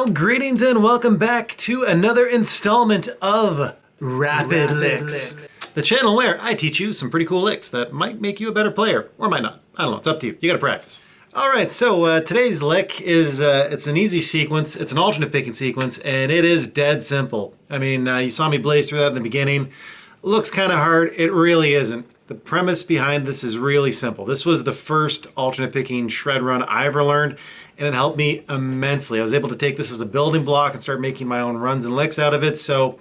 Well, greetings and welcome back to another installment of Rapid Licks, the channel where I teach you some pretty cool licks that might make you a better player, or might not. I don't know, it's up to you. You gotta practice. All right, so today's lick is, it's an easy sequence, it's an alternate picking sequence, and it is dead simple. I mean, you saw me blaze through that in the beginning. Looks kind of hard, it really isn't. The premise behind this is really simple. This was the first alternate picking shred run I ever learned, and it helped me immensely. I was able to take this as a building block and start making my own runs and licks out of it. So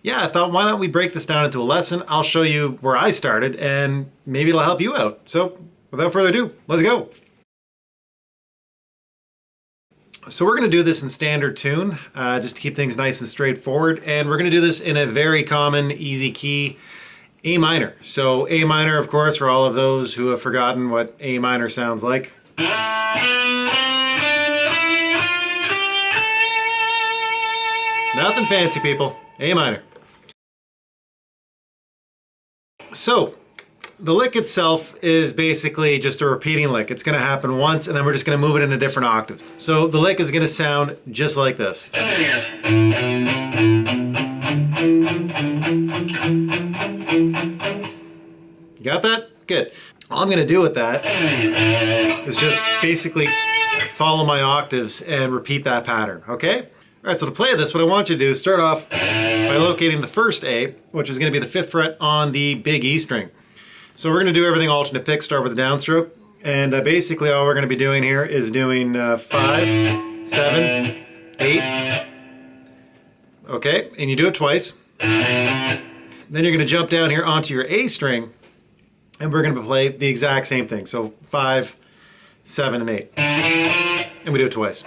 yeah, I thought, why don't we break this down into a lesson? I'll show you where I started and maybe it'll help you out. So without further ado, let's go. So we're going to do this in standard tune, just to keep things nice and straightforward. And we're going to do this in a very common, easy key, A minor. So A minor, of course, for all of those who have forgotten what A minor sounds like. Nothing fancy, people. A minor. So, the lick itself is basically just a repeating lick. It's going to happen once, and then we're just going to move it into different octaves. So, the lick is going to sound just like this. You got that? Good. All I'm going to do with that is just basically follow my octaves and repeat that pattern, okay? All right, so to play this, what I want you to do is start off by locating the first A, which is going to be the 5th fret on the big E string. So we're going to do everything alternate pick, start with the downstroke, and basically all we're going to be doing here is doing 5, 7, 8, okay, and you do it twice. Then you're going to jump down here onto your A string, and we're going to play the exact same thing. So 5, 7, and 8, and we do it twice.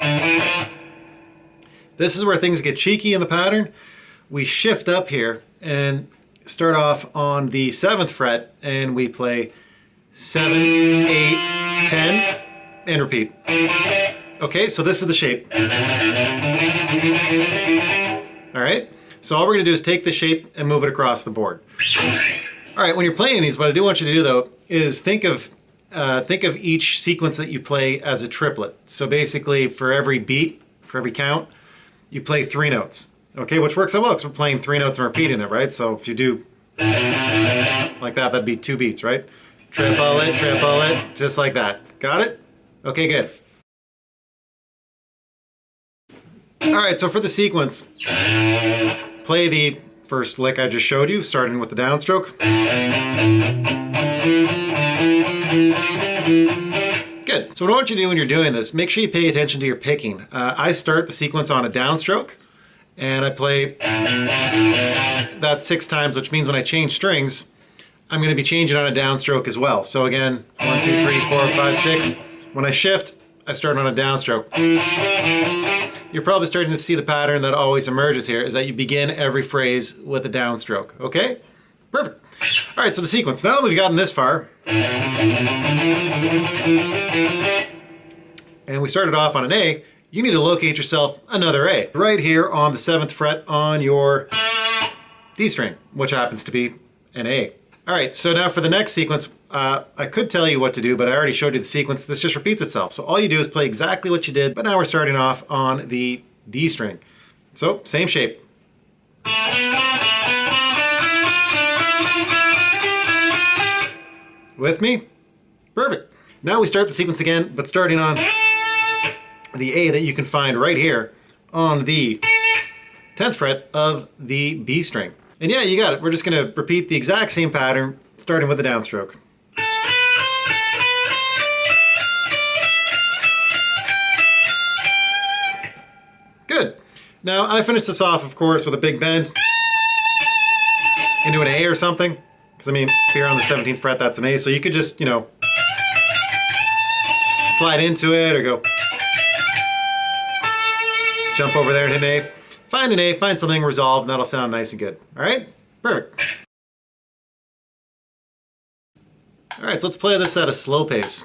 This is where things get cheeky in the pattern. We shift up here and start off on the 7th fret and we play 7, 8, 10 and repeat. Okay, so this is the shape. All right, so all we're gonna do is take the shape and move it across the board. All right, when you're playing these, what I do want you to do though is think of each sequence that you play as a triplet. So basically for every beat, for every count, you play 3 notes, okay? Which works out well because we're playing 3 notes and repeating it, right? So if you do like that, that'd be 2 beats, right? Triple it, just like that. Got it? Okay, good. All right, so for the sequence, play the first lick I just showed you, starting with the downstroke. Good. So what I want you to do when you're doing this, make sure you pay attention to your picking. I start the sequence on a downstroke, and I play that 6 times, which means when I change strings, I'm going to be changing on a downstroke as well. So again, 1, 2, 3, 4, 5, 6. When I shift, I start on a downstroke. You're probably starting to see the pattern that always emerges here, is that you begin every phrase with a downstroke, okay? Perfect. All right, so the sequence. Now that we've gotten this far, and we started off on an A, you need to locate yourself another A. Right here on the 7th fret on your D string, which happens to be an A. All right, so now for the next sequence, I could tell you what to do, but I already showed you the sequence. This just repeats itself. So all you do is play exactly what you did, but now we're starting off on the D string. So same shape. With me? Perfect. Now we start the sequence again, but starting on the A that you can find right here on the 10th fret of the B string. And yeah, you got it. We're just going to repeat the exact same pattern, starting with the downstroke. Good. Now I finished this off, of course, with a big bend into an A or something. Because I mean, here on the 17th fret, that's an A, so you could just, you know, slide into it or go jump over there and hit an A. Find an A, find something resolved, and that'll sound nice and good. All right? Perfect. All right, so let's play this at a slow pace.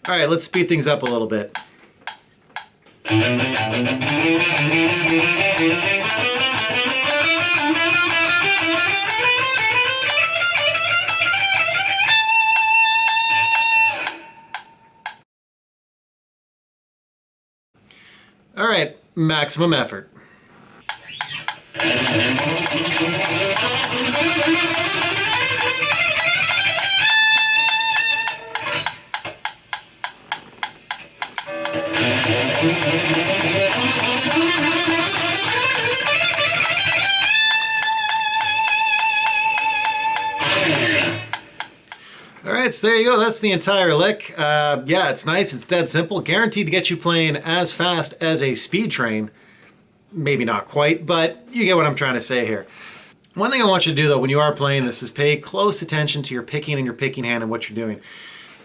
All right, let's speed things up a little bit. All right, maximum effort. All right, so there you go. That's the entire lick. Yeah, it's nice. It's dead simple. Guaranteed to get you playing as fast as a speed train. Maybe not quite, but you get what I'm trying to say here. One thing I want you to do, though, when you are playing this is pay close attention to your picking and your picking hand and what you're doing.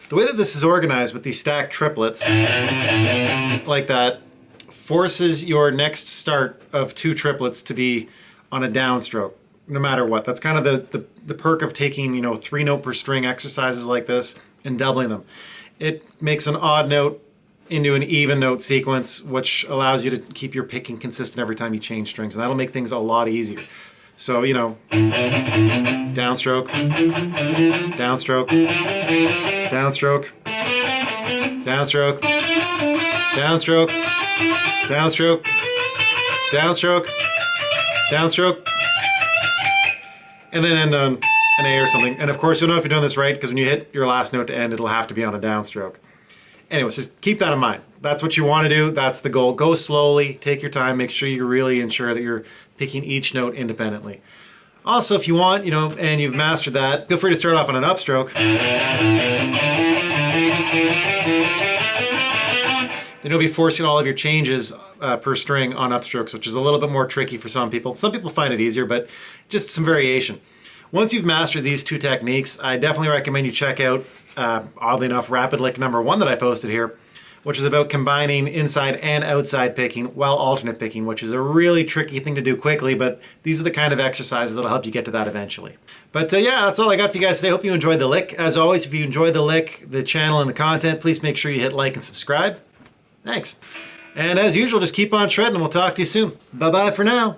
The way that this is organized with these stacked triplets, like that, forces your next start of 2 triplets to be on a downstroke, no matter what. That's kind of the perk of taking, 3-note per string exercises like this and doubling them. It makes an odd note into an even note sequence, which allows you to keep your picking consistent every time you change strings, and that'll make things a lot easier. So, downstroke, downstroke, downstroke, downstroke, downstroke, downstroke, downstroke, downstroke, and then end on an A or something. And of course, you'll know if you're doing this right, because when you hit your last note to end, it'll have to be on a downstroke. Anyways, just keep that in mind. That's what you want to do. That's the goal. Go slowly, take your time, make sure you really ensure that you're picking each note independently. Also, if you want, and you've mastered that, feel free to start off on an upstroke. Then you'll be forcing all of your changes per string on upstrokes, which is a little bit more tricky for some people. Some people find it easier, but just some variation. Once you've mastered these 2 techniques, I definitely recommend you check out, oddly enough, Rapid Lick number 1 that I posted here, which is about combining inside and outside picking while alternate picking, which is a really tricky thing to do quickly, but these are the kind of exercises that'll help you get to that eventually. But yeah, that's all I got for you guys today. Hope you enjoyed the lick. As always, if you enjoyed the lick, the channel, and the content, please make sure you hit like and subscribe. Thanks. And as usual, just keep on shredding, and we'll talk to you soon. Bye-bye for now.